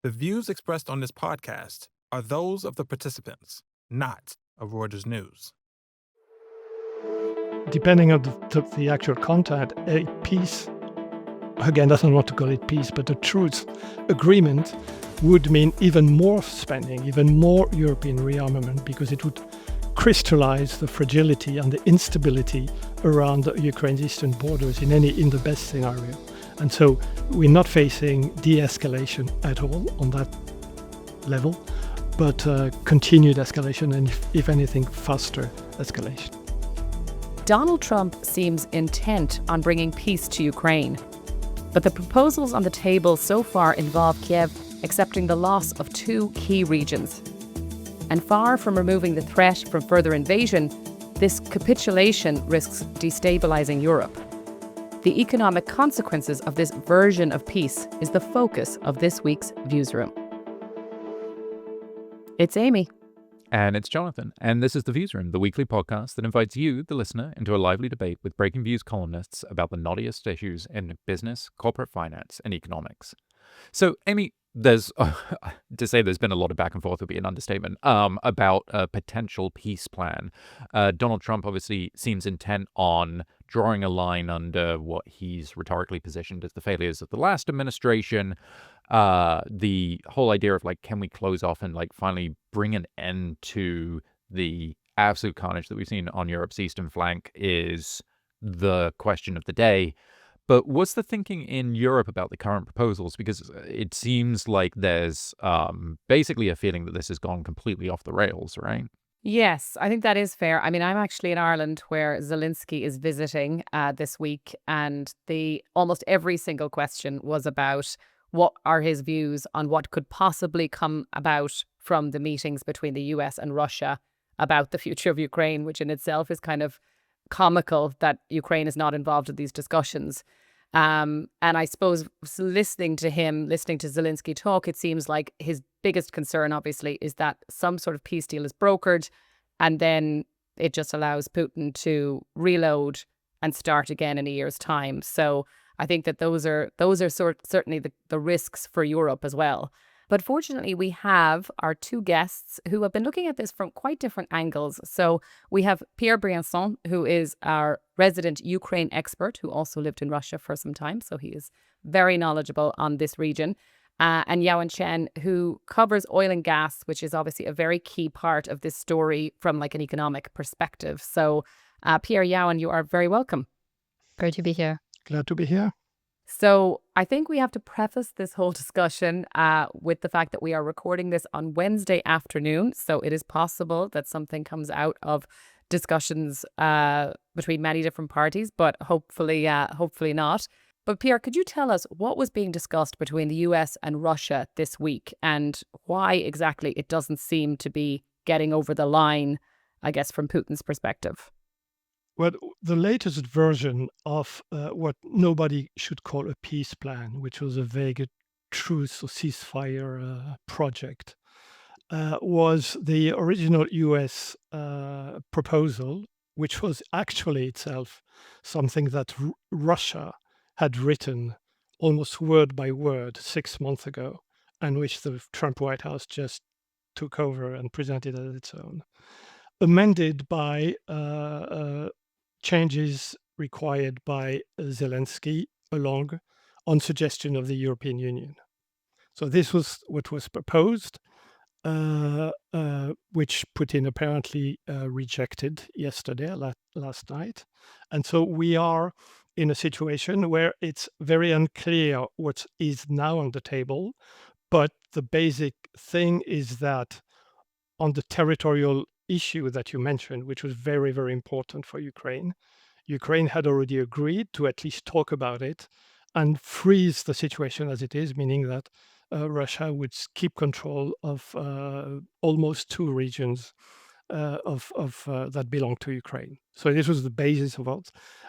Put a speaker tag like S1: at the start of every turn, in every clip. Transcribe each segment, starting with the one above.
S1: The views expressed on this podcast are those of the participants, not of Reuters News.
S2: Depending on the actual content, a peace, again, doesn't want to call it peace, but a truce agreement would mean even more spending, even more European rearmament, because it would crystallize the fragility and the instability around Ukraine's eastern borders in the best scenario. And so we're not facing de-escalation at all on that level, but continued escalation and, if anything, faster escalation.
S3: Donald Trump seems intent on bringing peace to Ukraine. But the proposals on the table so far involve Kiev accepting the loss of two key regions. And far from removing the threat from further invasion, this capitulation risks destabilizing Europe. The economic consequences of this version of peace is the focus of this week's Viewsroom. It's Amy.
S4: And it's Jonathan. And this is the Viewsroom, the weekly podcast that invites you, the listener, into a lively debate with Breakingviews columnists about the knottiest issues in business, corporate finance, and economics. So, Amy, there's, to say there's been a lot of back and forth would be an understatement, about a potential peace plan. Donald Trump obviously seems intent on drawing a line under what he's rhetorically positioned as the failures of the last administration. The whole idea of, like, can we close off and, like, finally bring an end to the absolute carnage that we've seen on Europe's eastern flank is the question of the day. But what's the thinking in Europe about the current proposals? Because it seems like there's basically a feeling that this has gone completely off the rails, right?
S3: Yes, I think that is fair. I mean, I'm actually in Ireland where Zelensky is visiting this week, and almost every single question was about what are his views on what could possibly come about from the meetings between the US and Russia about the future of Ukraine, which in itself is kind of comical that Ukraine is not involved in these discussions. And I suppose listening to Zelensky talk, it seems like his biggest concern, obviously, is that some sort of peace deal is brokered, and then it just allows Putin to reload and start again in a year's time. So I think that those are certainly the risks for Europe as well. But fortunately, we have our two guests who have been looking at this from quite different angles. So we have Pierre Briançon, who is our resident Ukraine expert, who also lived in Russia for some time. So he is very knowledgeable on this region. And Yawen Chen, who covers oil and gas, which is obviously a very key part of this story from like an economic perspective. So Pierre, Yawen, you are very welcome.
S5: Great to be here.
S2: Glad to be here.
S3: So I think we have to preface this whole discussion with the fact that we are recording this on Wednesday afternoon. So it is possible that something comes out of discussions between many different parties, but hopefully not. But Pierre, could you tell us what was being discussed between the US and Russia this week and why exactly it doesn't seem to be getting over the line, I guess, from Putin's perspective?
S2: Well, the latest version of what nobody should call a peace plan, which was a vague truce or ceasefire project, was the original US proposal, which was actually itself something that Russia had written almost word by word 6 months ago, and which the Trump White House just took over and presented as its own, amended by changes required by Zelensky on suggestion of the European Union. So this was what was proposed, which Putin apparently rejected last night. And so we are in a situation where it's very unclear what is now on the table. But the basic thing is that on the territorial issue that you mentioned, which was very, very important for Ukraine had already agreed to at least talk about it and freeze the situation as it is, meaning that Russia would keep control of almost two regions that belong to Ukraine. So this was the basis of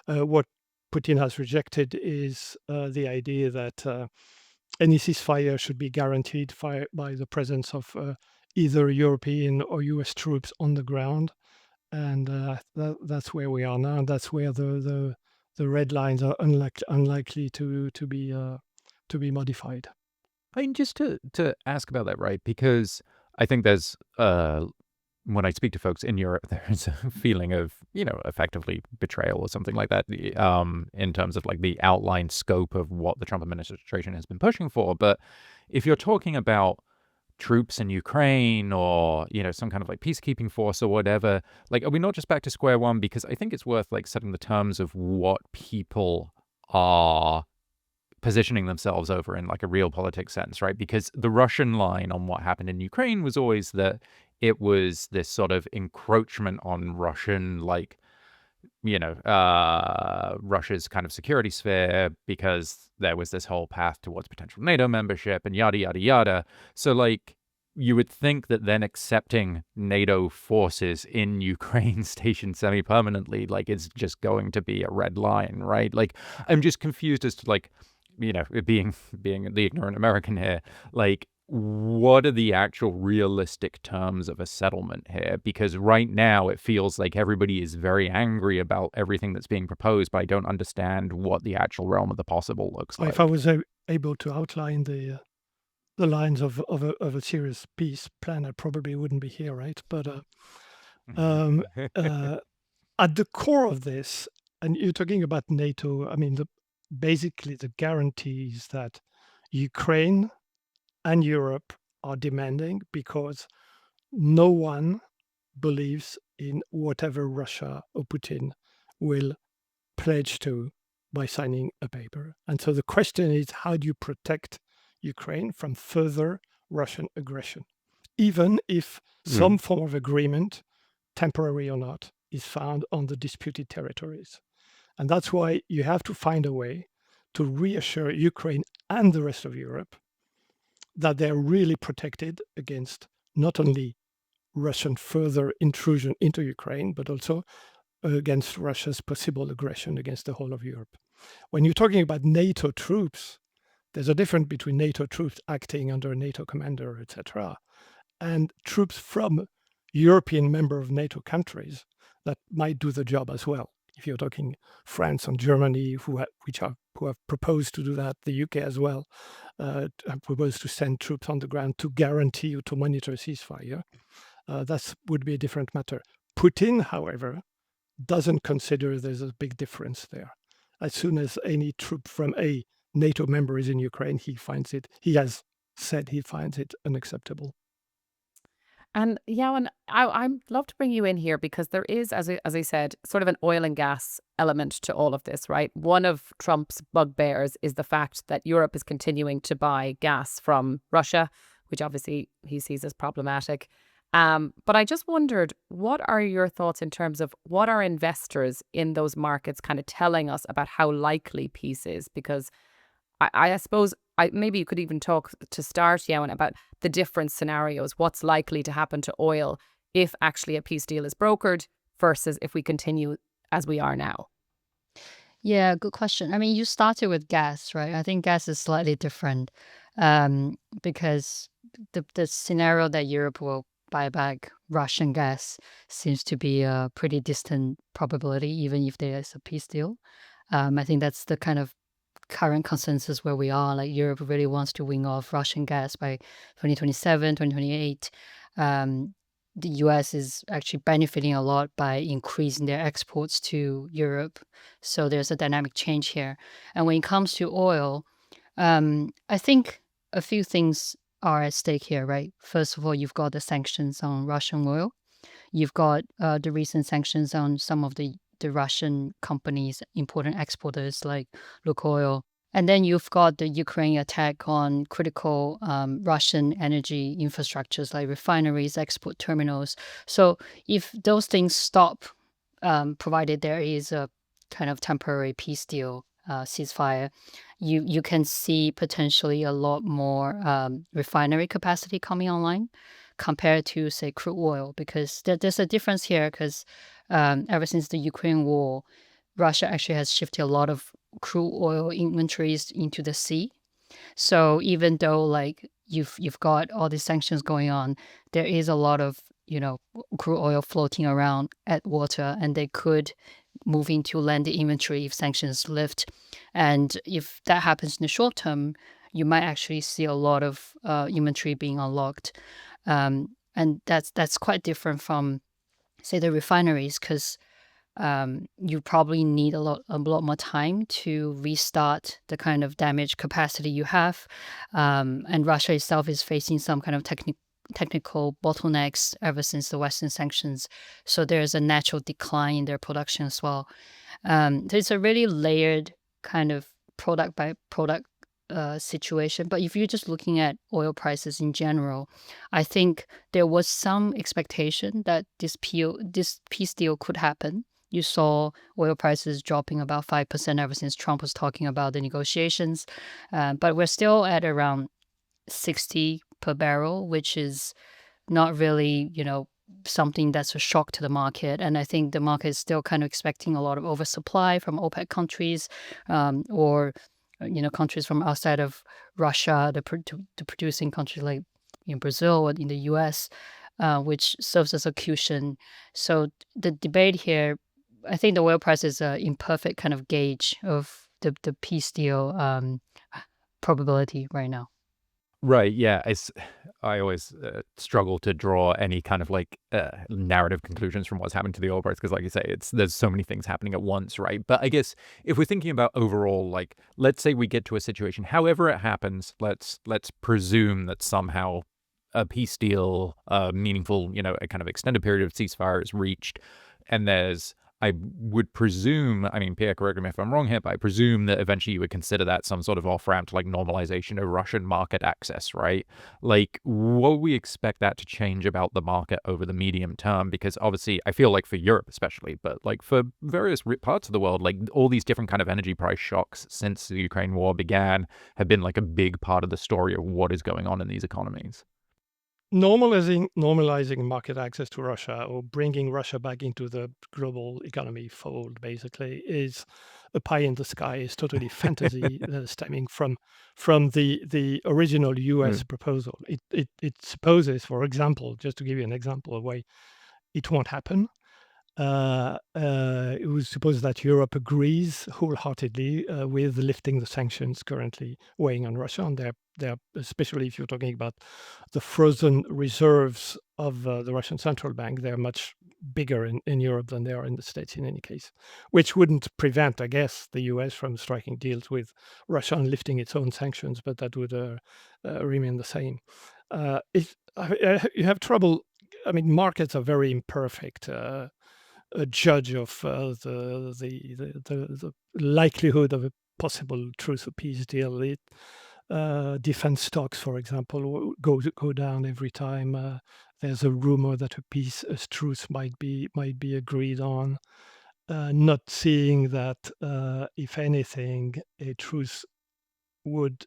S2: what Putin has rejected is the idea that any ceasefire should be guaranteed by the presence of either European or US troops on the ground. And that's where we are now. And that's where the red lines are unlikely to be modified.
S4: I mean, just to ask about that, right? Because I think there's when I speak to folks in Europe, there's a feeling of, effectively betrayal or something like that, in terms of like the outline scope of what the Trump administration has been pushing for. But if you're talking about troops in Ukraine or, some kind of like peacekeeping force or whatever, like, are we not just back to square one? Because I think it's worth like setting the terms of what people are positioning themselves over in like a real politics sense, right? Because the Russian line on what happened in Ukraine was always that it was this sort of encroachment on Russian, like, Russia's kind of security sphere, because there was this whole path towards potential NATO membership and yada, yada, yada. So, like, you would think that then accepting NATO forces in Ukraine stationed semi-permanently, like, it's just going to be a red line, right? Like, I'm just confused as to, like, being the ignorant American here, like, what are the actual realistic terms of a settlement here? Because right now it feels like everybody is very angry about everything that's being proposed, but I don't understand what the actual realm of the possible looks
S2: Well,
S4: like.
S2: if I was able to outline the lines of a serious peace plan, I probably wouldn't be here, right? But um, uh, at the core of this, and you're talking about NATO, I mean, basically the guarantees that Ukraine and Europe are demanding, because no one believes in whatever Russia or Putin will pledge to by signing a paper. And so the question is, how do you protect Ukraine from further Russian aggression, even if some form of agreement, temporary or not, is found on the disputed territories? And that's why you have to find a way to reassure Ukraine and the rest of Europe that they're really protected against not only Russian further intrusion into Ukraine, but also against Russia's possible aggression against the whole of Europe. When you're talking about NATO troops, there's a difference between NATO troops acting under a NATO commander, etc., and troops from European member of NATO countries that might do the job as well. If you're talking France and Germany, who have proposed to do that, the UK as well, have proposed to send troops on the ground to guarantee or to monitor ceasefire. That would be a different matter. Putin, however, doesn't consider there's a big difference there. As soon as any troop from a NATO member is in Ukraine, he has said he finds it unacceptable.
S3: And Yawen, I'd love to bring you in here because there is, as I said, sort of an oil and gas element to all of this, right? One of Trump's bugbears is the fact that Europe is continuing to buy gas from Russia, which obviously he sees as problematic. But I just wondered, what are your thoughts in terms of what are investors in those markets kind of telling us about how likely peace is? Because I suppose maybe you could even talk to start, Yawen, about the different scenarios, what's likely to happen to oil if actually a peace deal is brokered versus if we continue as we are now.
S5: Yeah, good question. I mean, you started with gas, right? I think gas is slightly different because the scenario that Europe will buy back Russian gas seems to be a pretty distant probability, even if there is a peace deal. I think that's the kind of current consensus where we are. Like, Europe really wants to wing off Russian gas by 2027, 2028. The US is actually benefiting a lot by increasing their exports to Europe. So there's a dynamic change here. And when it comes to oil, I think a few things are at stake here, right? First of all, you've got the sanctions on Russian oil. You've got the recent sanctions on some of the Russian companies, important exporters like Lukoil. And then you've got the Ukraine attack on critical Russian energy infrastructures like refineries, export terminals. So if those things stop, provided there is a kind of temporary peace deal, ceasefire, you can see potentially a lot more refinery capacity coming online compared to, say, crude oil, because there's a difference here because ever since the Ukraine war, Russia actually has shifted a lot of crude oil inventories into the sea. So even though like you've got all these sanctions going on, there is a lot of crude oil floating around at water, and they could move into landed inventory if sanctions lift. And if that happens in the short term, you might actually see a lot of inventory being unlocked. And that's quite different from, say, the refineries, because you probably need a lot more time to restart the kind of damaged capacity you have. And Russia itself is facing some kind of technical bottlenecks ever since the Western sanctions. So there's a natural decline in their production as well. So it's a really layered kind of product by product situation. But if you're just looking at oil prices in general, I think there was some expectation that this peace deal could happen. You saw oil prices dropping about 5% ever since Trump was talking about the negotiations. But we're still at around 60 per barrel, which is not really, something that's a shock to the market. And I think the market is still kind of expecting a lot of oversupply from OPEC countries, or countries from outside of Russia, the producing countries like in Brazil or in the US, which serves as a cushion. So the debate here, I think the oil price is an imperfect kind of gauge of the peace deal probability right now.
S4: Right. Yeah. I always struggle to draw any kind of narrative conclusions from what's happening to the oil price because, like you say, there's so many things happening at once, right? But I guess if we're thinking about overall, let's say we get to a situation, however it happens, let's presume that somehow a peace deal, meaningful, a kind of extended period of ceasefire is reached, and I would presume, Pierre, correct me if I'm wrong here, but I presume that eventually you would consider that some sort of off-ramp to normalization of Russian market access, right? What would we expect that to change about the market over the medium term? Because obviously, I feel like for Europe especially, but for various parts of the world, all these different kind of energy price shocks since the Ukraine war began have been a big part of the story of what is going on in these economies.
S2: Normalizing market access to Russia, or bringing Russia back into the global economy fold, basically, is a pie in the sky. It's totally fantasy stemming from the original U.S. proposal. It supposes, for example, just to give you an example of why it won't happen, it was supposed that Europe agrees wholeheartedly with lifting the sanctions currently weighing on Russia, and they're especially if you're talking about the frozen reserves of the Russian central bank, they're much bigger in Europe than they are in the States in any case, which wouldn't prevent, I guess, the US from striking deals with Russia and lifting its own sanctions, but that would remain the same. If you have trouble, markets are very imperfect. A judge of the likelihood of a possible truce or peace deal. Defense stocks, for example, go down every time there's a rumor that a truce might be agreed on. Not seeing that, if anything, a truce would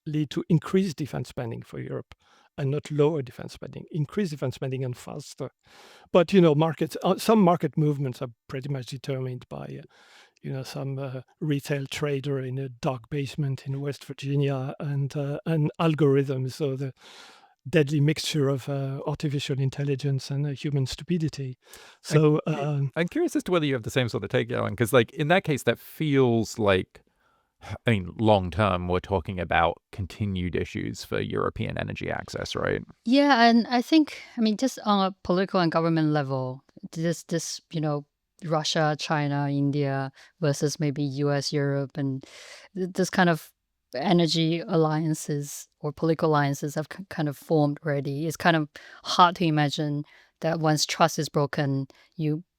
S2: lead to increased defense spending for Europe and not lower defense spending, increase defense spending and faster. But markets, some market movements are pretty much determined by some retail trader in a dark basement in West Virginia and algorithms, so the deadly mixture of artificial intelligence and human stupidity. So
S4: I'm curious as to whether you have the same sort of take, Owen, because in that case, that feels like, long term, we're talking about continued issues for European energy access, right?
S5: Yeah, and I think, just on a political and government level, this Russia, China, India versus maybe US, Europe, and this kind of energy alliances or political alliances have kind of formed already. It's kind of hard to imagine that once trust is broken,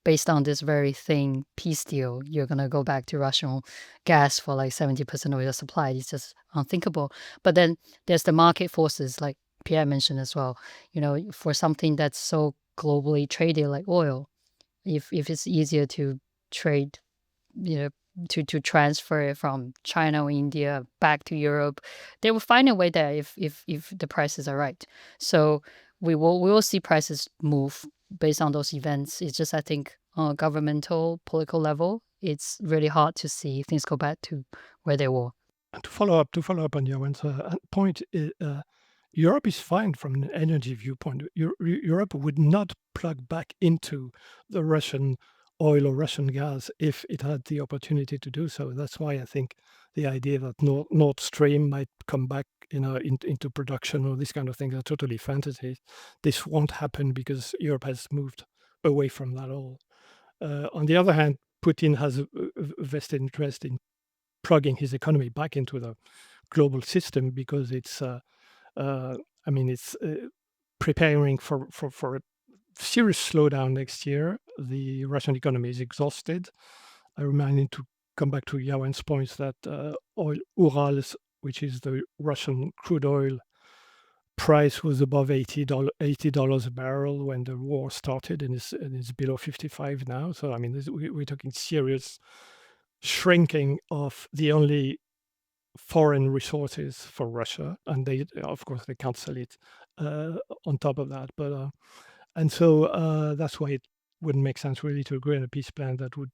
S5: based on this very thing, peace deal, you're going to go back to Russian gas for 70% of your supply. It's just unthinkable. But then there's the market forces, like Pierre mentioned as well, for something that's so globally traded like oil, if it's easier to trade, to transfer it from China or India back to Europe, they will find a way there if the prices are right. So we will see prices move based on those events. It's just, I think, on a governmental, political level, it's really hard to see things go back to where they were.
S2: And to follow up on your point, Europe is fine from an energy viewpoint. Europe would not plug back into the Russian oil or Russian gas if it had the opportunity to do so. That's why I think the idea that Nord Stream might come back, into production or these kind of things are totally fantasies. This won't happen because Europe has moved away from that all. On the other hand, Putin has a vested interest in plugging his economy back into the global system because it's preparing for a serious slowdown next year. The Russian economy is exhausted. I remind him to come back to Yawen's points that oil Urals, which is the Russian crude oil price, was above $80 a barrel when the war started, and it's below 55 now. So we're talking serious shrinking of the only foreign resources for Russia, and they, of course, they can't sell it on top of that. But and so that's why it wouldn't make sense really to agree on a peace plan that would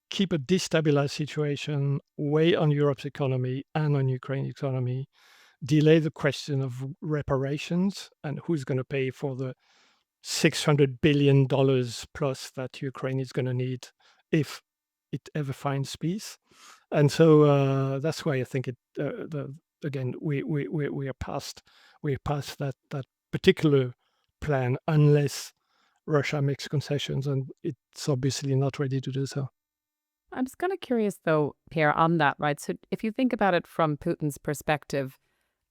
S2: keep a destabilized situation, weigh on Europe's economy and on Ukraine's economy, delay the question of reparations and who's going to pay for the $600 billion plus that Ukraine is going to need if it ever finds peace. And so that's why I think we are past that particular plan unless Russia makes concessions, and it's obviously not ready to do so.
S3: I'm just kind of curious, though, Pierre, on that, right? So if you think about it from Putin's perspective,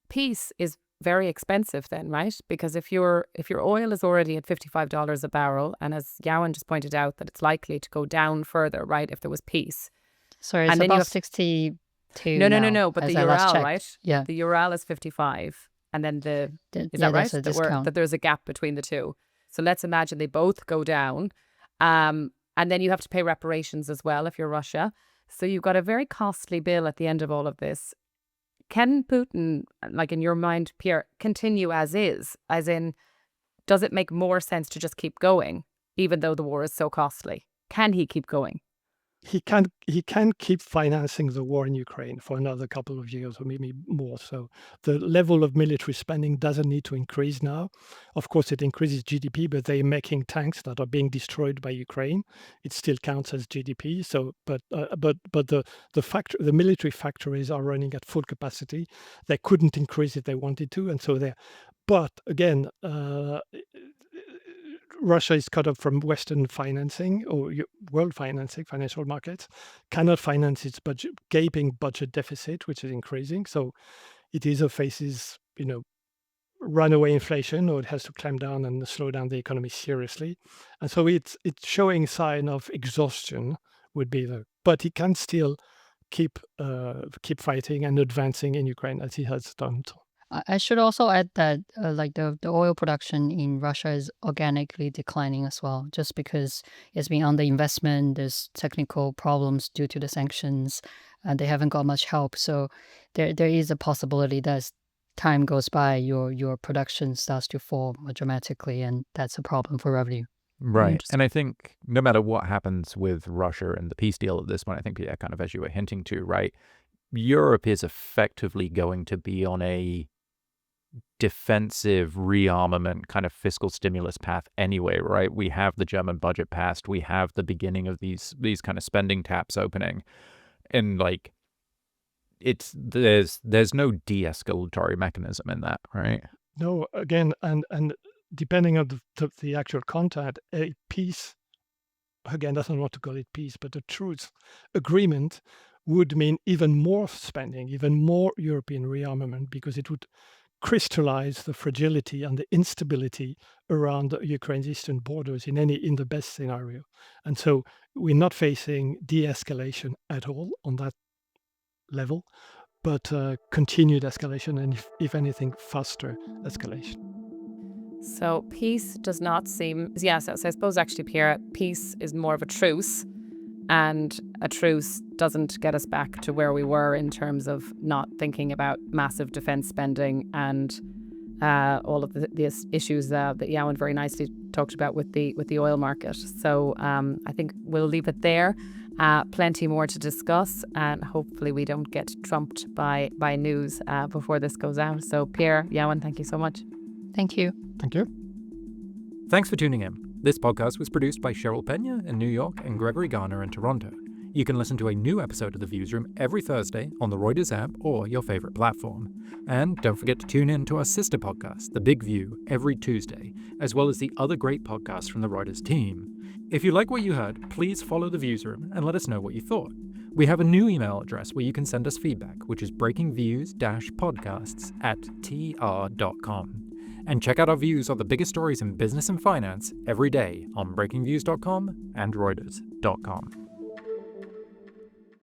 S3: peace is very expensive then, right? Because if your oil is already at $55 a barrel, and as Yawen just pointed out, that it's likely to go down further, right, if there was peace.
S5: Sorry, it's
S3: and then
S5: about 62
S3: No, but
S5: as
S3: the
S5: I last
S3: Ural,
S5: checked.
S3: right?
S5: Yeah.
S3: The Ural is 55. And then is that right?
S5: That's a discount.
S3: That there's a gap between the two. So let's imagine they both go down. And then you have to pay reparations as well if you're Russia. So you've got a very costly bill at the end of all of this. Can Putin, like in your mind, Pierre, continue as is? As in, does it make more sense to just keep going, even though the war is so costly? Can he keep going?
S2: He can keep financing the war in Ukraine for another couple of years or maybe more. So the level of military spending doesn't need to increase now. Of course, it increases GDP, but they're making tanks that are being destroyed by Ukraine. It still counts as GDP. So, but the military factories are running at full capacity. They couldn't increase if they wanted to, and so they're. But again, Russia is cut off from Western financing or world financing, financial markets, cannot finance its gaping budget deficit, which is increasing. So it either faces, runaway inflation, or it has to clamp down and slow down the economy seriously. And so it's showing sign of exhaustion would be but he can still keep fighting and advancing in Ukraine as he has done.
S5: I should also add that the oil production in Russia is organically declining as well, just because it's been underinvestment. There's technical problems due to the sanctions, and they haven't got much help. So there is a possibility that as time goes by, your production starts to fall more dramatically, and that's a problem for revenue.
S4: Right. And I think no matter what happens with Russia and the peace deal at this point, I think, yeah, kind of as you were hinting to, right, Europe is effectively going to be on a defensive rearmament kind of fiscal stimulus path anyway, right? We have the German budget passed. We have the beginning of these kind of spending taps opening. And like there's no de-escalatory mechanism in that, right?
S2: No, again, and depending on the actual content, a peace, again, doesn't want to call it peace, but a truce agreement would mean even more spending, even more European rearmament, because it would crystallize the fragility and the instability around Ukraine's eastern borders in the best scenario. And so we're not facing de-escalation at all on that level, but continued escalation, and if anything, faster escalation.
S3: So peace does not seem, yes, so I suppose actually, Pierre, peace is more of a truce, and a truce doesn't get us back to where we were in terms of not thinking about massive defense spending and all of the issues that Yawen very nicely talked about with the oil market. So I think we'll leave it there. Plenty more to discuss, and hopefully we don't get trumped by news before this goes out. So Pierre, Yawen, thank you so much.
S5: Thank you.
S2: Thank you.
S1: Thanks for tuning in.
S4: This podcast was produced by Cheryl Pena in New York and Gregory Garner in Toronto. You can listen to a new episode of The Viewsroom every Thursday on the Reuters app or your favorite platform. And don't forget to tune in to our sister podcast, The Big View, every Tuesday, as well as the other great podcasts from the Reuters team. If you like what you heard, please follow The Viewsroom and let us know what you thought. We have a new email address where you can send us feedback, which is breakingviews-podcasts@tr.com. And check out our views on the biggest stories in business and finance every day on breakingviews.com and reuters.com.